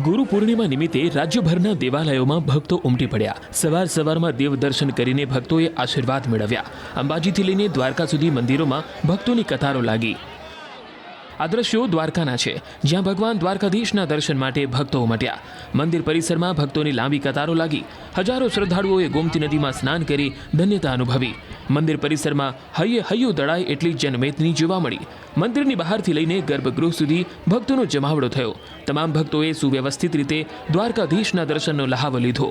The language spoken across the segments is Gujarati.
ગુરુ પૂર્ણિમા નિમિત્તે રાજ્યભરના દેવાલયોમાં ભક્તો ઉમટી પડ્યા। સવાર સવારમાં દેવ દર્શન કરીને ભક્તોએ આશીર્વાદ મેળવ્યા। અંબાજીથી લઈને દ્વારકા સુધી મંદિરોમાં ભક્તોની કતારો લાગી। આ દ્રશ્યો દ્વારકાના છે, જ્યાં ભગવાન દ્વારકાધીશના દર્શન માટે ભક્તો ઉમટ્યા। મંદિર પરિસરમાં ભક્તોની લાંબી કતારો લાગી। હજારો શ્રદ્ધાળુઓએ ગોમતી નદીમાં સ્નાન કરી ધન્યતા અનુભવી। મંદિર પરિસરમાં હૈયે હૈયું દળાય એટલી જનમેદની જોવા મળી। મંદિરની બહારથી લઈને ગર્ભગૃહ સુધી ભક્તોનો જમાવડો થયો। તમામ ભક્તોએ સુવ્યવસ્થિત રીતે દ્વારકાધીશના દર્શનનો લહાવો લીધો।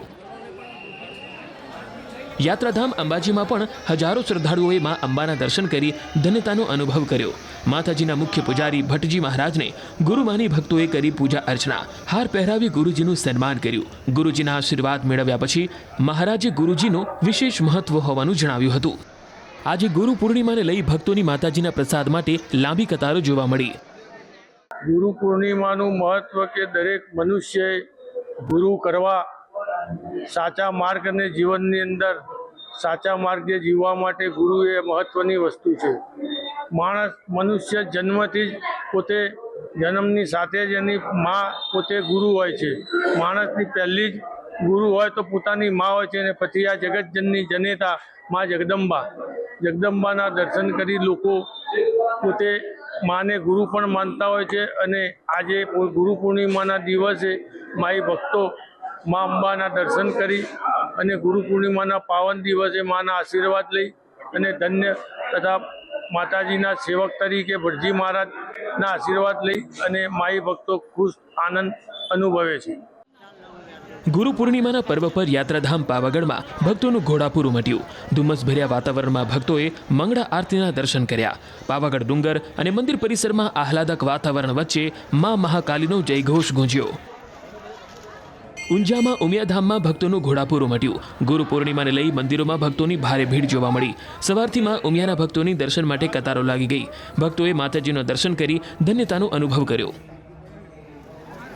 યાત્રાધામ અંબાજીમાં પણ હજારો શ્રદ્ધાળુઓએ માં અંબાના દર્શન કરી ધન્યતાનો અનુભવ કર્યો। માતાજીના મુખ્ય પૂજારી ભટ્ટજી મહારાજને ગુરુમાની ભક્તોએ કરી પૂજા અર્ચના, હાર પહેરાવી ગુરુજીનું સન્માન કર્યું। ગુરુજીના આશીર્વાદ મેળવ્યા પછી મહારાજે ગુરુજીનું વિશેષ મહત્વ હોવાનું જણાવ્યું હતું। આજે ગુરુ પૂર્ણિમાને લઈ ભક્તોની માતાજીના પ્રસાદ માટે લાંબી કતારો જોવા મળી। ગુરુ પૂર્ણિમાનું મહત્વ કે દરેક મનુષ્યએ ગુરુ કરવા, સાચા માર્ગ અને જીવનની અંદર સાચા માર્ગે જીવવા માટે ગુરુ એ મહત્વની વસ્તુ છે। મનુષ્ય જન્મથી જ પોતે જન્મની સાથે જ એની મા પોતે ગુરુ હોય છે। માણસની પહેલી જ ગુરુ હોય તો પોતાની મા હોય છે, અને પછી આ જગતજનની જનેતા મા જગદંબાના દર્શન કરી લોકો પોતે માને ગુરુ પણ માનતા હોય છે। અને આજે ગુરુ પૂર્ણિમાના દિવસે માઈ ભક્તો મા અંબાના દર્શન કરી અને ગુરુ પૂર્ણિમાના પાવન દિવસે માના આશીર્વાદ લઈ અને ધન્ય તથા માતાજીના સેવક તરીકે ભટજી મહારાજના આશીર્વાદ લઈ અને માઈ ભક્તો ખુશ આનંદ અનુભવે છે। ગુરુ પૂર્ણિમાના પર્વ પર યાત્રાધામ પાવાગઢમાં ભક્તોનું ઘોડાપૂર ઉમટ્યું। ધુમ્મસભર્યા વાતાવરણમાં ભક્તોએ મંગળા આરતીના દર્શન કર્યા। પાવાગઢ ડુંગર અને મંદિર પરિસરમાં આહલાદક વાતાવરણ વચ્ચે મા મહાકાલીનો જયઘોષ ગુંજ્યો। ઊંઝામાં ઉમિયાધામમાં ભક્તોનું ઘોડાપૂર ઉમટ્યું। ગુરુ પૂર્ણિમાને લઈ મંદિરોમાં ભક્તોની ભારે ભીડ જોવા મળી। સવારથી માં ઉમિયાના ભક્તોની દર્શન માટે કતારો લાગી ગઈ। ભક્તોએ માતાજીનો દર્શન કરી ધન્યતાનો અનુભવ કર્યો।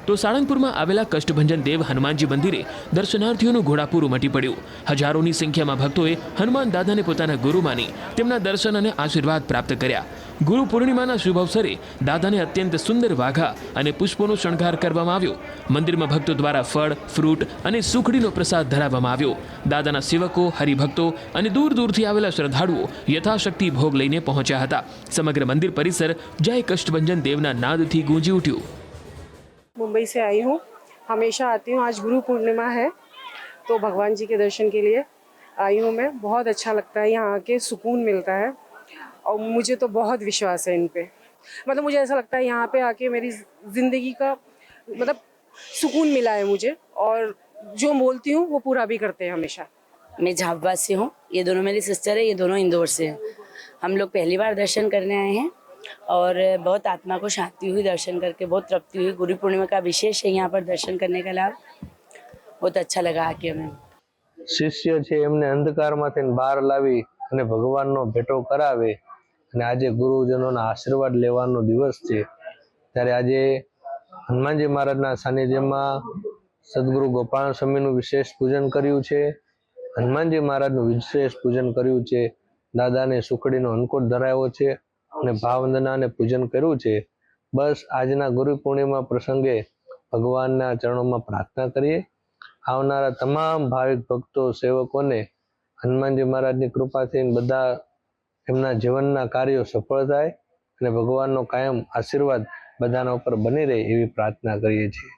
તો સાળંગપુરમાં આવેલા કષ્ટભંજન દેવ હનુમાનજી મંદિરે દર્શનાર્થીઓનું ઘોડાપૂર ઉમટી પડ્યું। હજારોની સંખ્યામાં ભક્તોએ હનુમાન દાદાને પોતાના ગુરુ માની તેમના દર્શન અને આશીર્વાદ પ્રાપ્ત કર્યા। ગુરુ પૂર્ણિમાના શુભ અવસરે દાદાને અત્યંત સુંદર વાઘા અને પુષ્પોનો શણગાર કરવામાં આવ્યો। મંદિરમાં ભક્તો દ્વારા ફળ, ફ્રૂટ અને સુખડીનો પ્રસાદ ધરાવવામાં આવ્યો। દાદાના સેવકો, હરિભક્તો અને દૂર દૂરથી આવેલા શ્રદ્ધાળુઓ યથાશક્તિ ભોગ લઈને પહોંચ્યા હતા। સમગ્ર મંદિર પરિસર જય કષ્ટભંજન દેવના નાદથી ગૂંજી ઉઠ્યું। मुंबई से आई हूँ, हमेशा आती हूँ। आज गुरु पूर्णिमा है तो भगवान जी के दर्शन के लिए आई हूँ मैं। बहुत अच्छा लगता है, यहाँ आके सुकून मिलता है और मुझे तो बहुत विश्वास है इन पे। मतलब मुझे ऐसा लगता है यहाँ पे आके मेरी ज़िंदगी का मतलब सुकून मिला है मुझे, और जो बोलती हूँ वो पूरा भी करते हैं हमेशा। मैं झाबुआ से हूँ, ये दोनों मेरी सिस्टर है, ये दोनों इंदौर से हैं। हम लोग पहली बार दर्शन करने आए हैं और बहुत आत्मा को शांति हुई दर्शन करके, बहुत तृप्ति हुई। गुरु पूर्णिमा का विशेष है यहाँ पर दर्शन करने का लाभ, बहुत अच्छा लगा आके हमें। શિષ્ય છે એમને અંધકારમાંથી બહાર લાવી અને ભગવાનનો ભેટો કરાવે, અને આજે ગુરુજનોના આશીર્વાદ લેવાનો દિવસ છે। ત્યારે આજે હનુમાનજી મહારાજના સાનિધ્યમાં સદગુરુ ગોપાલ સ્વામીનું વિશેષ પૂજન કર્યું છે। હનુમાનજી મહારાજનું વિશેષ પૂજન કર્યું છે। દાદાને સુખડીનો અંકુટ ધરાવ્યો છે અને ભાવવંદના અને પૂજન કર્યું છે। બસ આજના ગુરુ પૂર્ણિમા પ્રસંગે ભગવાનના ચરણોમાં પ્રાર્થના કરીએ, આવનારા તમામ ભાવિક ભક્તો, સેવકોને હનુમાનજી મહારાજની કૃપાથી બધા એમના જીવનના કાર્યો સફળ થાય અને ભગવાનનો કાયમ આશીર્વાદ બધાના ઉપર બની રહે એવી પ્રાર્થના કરીએ છીએ।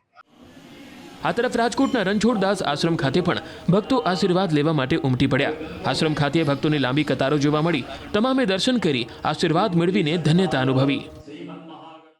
આ તરફ રાજકોટના રણછોડદાસ આશ્રમ ખાતે પણ ભક્તો આશીર્વાદ લેવા માટે ઉમટી પડ્યા। આશ્રમ ખાતે ભક્તોની લાંબી કતારો જોવા મળી। તમામે દર્શન કરી આશીર્વાદ મેળવીને ધન્યતા અનુભવી।